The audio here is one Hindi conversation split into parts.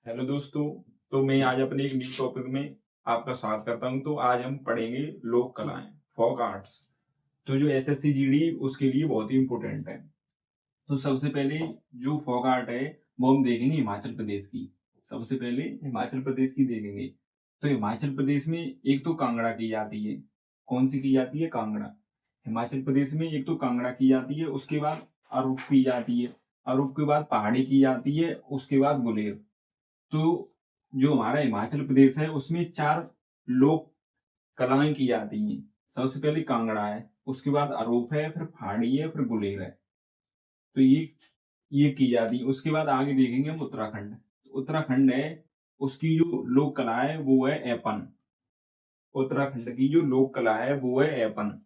हेलो दोस्तों। तो मैं आज अपने एक न्यू टॉपिक में आपका स्वागत करता हूं। तो आज हम पढ़ेंगे लोक कलाएं, फोक आर्ट्स। तो जो एसएससी जीडी उसके लिए बहुत ही इम्पोर्टेंट है। तो सबसे पहले जो फोक आर्ट है वो हम देखेंगे हिमाचल प्रदेश की। सबसे पहले हिमाचल प्रदेश की देखेंगे। तो हिमाचल प्रदेश में एक तो कांगड़ा की जाती है। कौन सी की जाती है? कांगड़ा। हिमाचल प्रदेश में एक तो कांगड़ा की जाती है, उसके बाद अरूप की जाती है, अरूप के बाद पहाड़ी की जाती है, उसके बाद गुलेर। तो जो हमारा हिमाचल प्रदेश है उसमें 4 लोक कलाएं की जाती हैं। सबसे पहले कांगड़ा है, उसके बाद अरूप है, फिर पहाड़ी है, फिर गुलेर है। तो ये की जाती है। उसके बाद आगे देखेंगे हम उत्तराखंड। उत्तराखंड है, उसकी जो लोक कला है वो है ऐपन। उत्तराखंड की जो लोक कला है वो है ऐपन।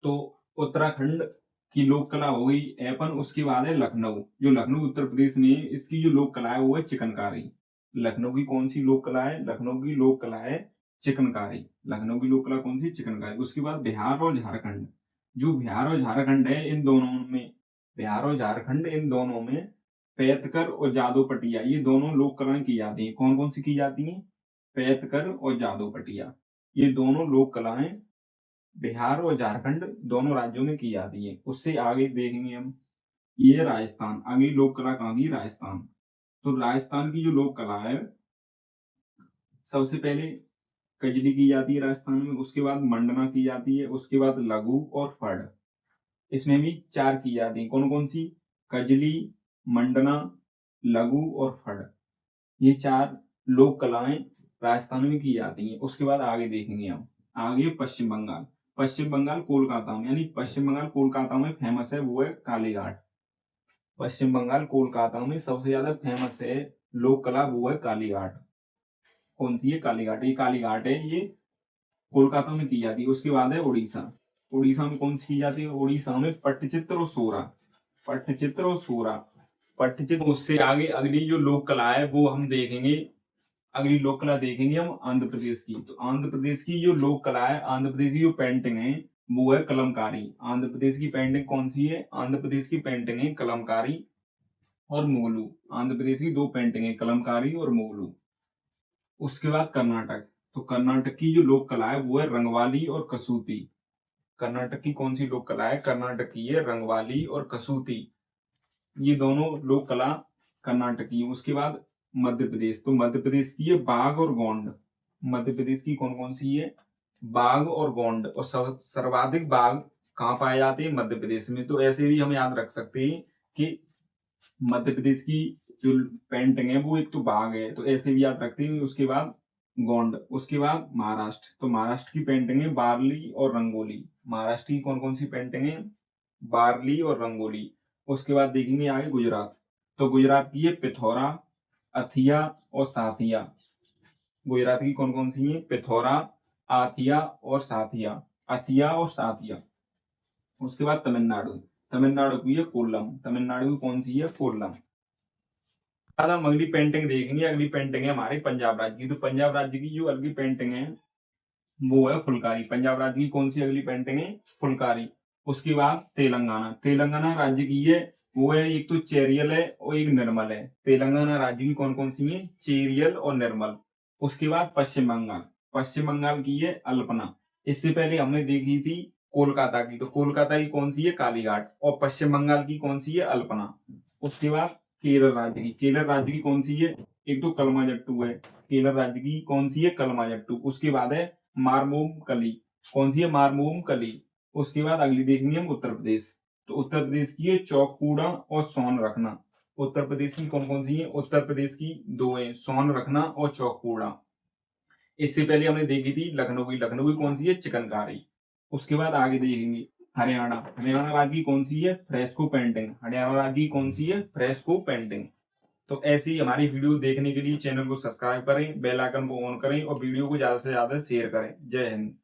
तो उत्तराखंड की लोक कला हो गई ऐपन। उसके बाद है लखनऊ। जो लखनऊ उत्तर प्रदेश में है, इसकी जो लोक कला है वो है चिकनकारी। लखनऊ की कौन सी लोक कला है? लखनऊ की लोक कला है चिकनकारी। लखनऊ की लोक कला कौन सी? चिकनकारी। उसके बाद बिहार और झारखंड। जो बिहार और झारखंड है, इन दोनों में, बिहार और झारखंड इन दोनों में पैतकर और जादू-पटिया ये दोनों लोक कलाएं की जाती हैं। कौन कौन सी की जाती हैं? पैतकर और जादू-पटिया ये दोनों लोक कलाएं बिहार और झारखंड दोनों राज्यों में की जाती है। उससे आगे देखेंगे हम, ये राजस्थान। अगली लोक कला कहाँ की? राजस्थान। तो राजस्थान की जो लोक कला है, सबसे पहले कजली की जाती है राजस्थान में, उसके बाद मंडना की जाती है, उसके बाद लघु और फड़। इसमें भी 4 की जाती है। कौन कौन सी? कजली, मंडना, लघु और फड़। ये 4 लोक कलाएं राजस्थान में की जाती हैं। उसके बाद आगे देखेंगे हम, आगे पश्चिम बंगाल। पश्चिम बंगाल कोलकाता में, यानी पश्चिम बंगाल कोलकाता में फेमस है वो है कालीघाट। पश्चिम बंगाल कोलकाता में सबसे ज्यादा फेमस है लोक कला वो है कालीघाट। कौन सी है? कालीघाट। ये कालीघाट है, ये कोलकाता में की जाती है। उसके बाद है उड़ीसा। उड़ीसा में कौन सी की जाती है? उड़ीसा में पट्टचित्र और सोरा। पट्टचित्र और सोरा। पट्टचित्र। उससे आगे अगली जो लोक कला है वो हम देखेंगे, अगली लोक कला देखेंगे हम आंध्र प्रदेश की। तो आंध्र प्रदेश की जो लोक कला है, आंध्र प्रदेश की जो पेंटिंग है वो है कलमकारी। आंध्र प्रदेश की पेंटिंग कौन सी है? आंध्र प्रदेश की पेंटिंग है कलमकारी और मोगलू। आंध्र प्रदेश की 2 पेंटिंग है, कलमकारी और मोगलू। उसके बाद कर्नाटक। तो कर्नाटक की जो लोक कला है वो है रंगवाली और कसूती। कर्नाटक की कौन सी लोक कला है? कर्नाटक की है रंगवाली और कसूती। ये दोनों लोक कला कर्नाटक की है। उसके बाद मध्य प्रदेश। तो मध्य प्रदेश की है बाघ और गोंड। मध्य प्रदेश की कौन कौन सी है? बाघ और गोंड। और सर्वाधिक बाघ कहाँ पाए जाते हैं? मध्य प्रदेश में। तो ऐसे भी हम याद रख सकते हैं कि मध्य प्रदेश की जो पेंटिंग है वो एक तो बाघ है, तो ऐसे भी याद रखते हैं। उसके बाद गोंड। उसके बाद महाराष्ट्र। तो महाराष्ट्र की पेंटिंग है बार्ली और रंगोली। महाराष्ट्र की कौन कौन सी पेंटिंग है? बार्ली और रंगोली। उसके बाद देखेंगे आगे गुजरात। तो गुजरात की है पिथौरा, अथिया और साथिया। गुजरात की कौन कौन सी है? पिथौरा, आथिया और साथिया। अथिया और साथिया। उसके बाद तमिलनाडु। तमिलनाडु की है कोल्लम। तमिलनाडु की कौन सी है? कोल्लम। बाद हम अगली पेंटिंग देखेंगे। अगली पेंटिंग है हमारे पंजाब राज्य की। तो पंजाब राज्य की जो अगली पेंटिंग है वो है फुलकारी। पंजाब राज्य की कौन सी अगली पेंटिंग है? फुलकारी। उसके बाद तेलंगाना। तेलंगाना राज्य की है वो है, एक तो चेरियल है और एक निर्मल है। तेलंगाना राज्य की कौन कौन सी है? चेरियल और निर्मल। उसके बाद पश्चिम बंगाल। पश्चिम बंगाल की है अल्पना। इससे पहले हमने देखी थी कोलकाता की। तो कोलकाता की कौन सी है? कालीघाट। और पश्चिम बंगाल की कौन सी है? अल्पना। उसके बाद केरल राज्य की। केरल राज्य की कौन सी है? एक तो कलमाजट्टू है। केरल राज्य की कौन सी है? कलमाजट्टू। उसके बाद है मारमोम कली। कौन सी है? मारमोम कली। उसके बाद अगली देखेंगे हम उत्तर प्रदेश। तो उत्तर प्रदेश की है चौकूड़ा और सोन रखना। उत्तर प्रदेश की कौन कौन सी है? उत्तर प्रदेश की 2 है, सोन रखना और चौकूड़ा। इससे पहले हमने देखी थी लखनऊ की। लखनऊ की कौन सी है? चिकनकारी। उसके बाद आगे देखेंगे हरियाणा। हरियाणा राज्य की कौन सी है? Fresco painting. हरियाणा राज्य की कौन सी है? Fresco painting. तो ऐसे ही हमारी वीडियो देखने के लिए चैनल को सब्सक्राइब करें, बेल आइकन को ऑन करें और वीडियो को ज्यादा से ज्यादा शेयर करें। जय हिंद।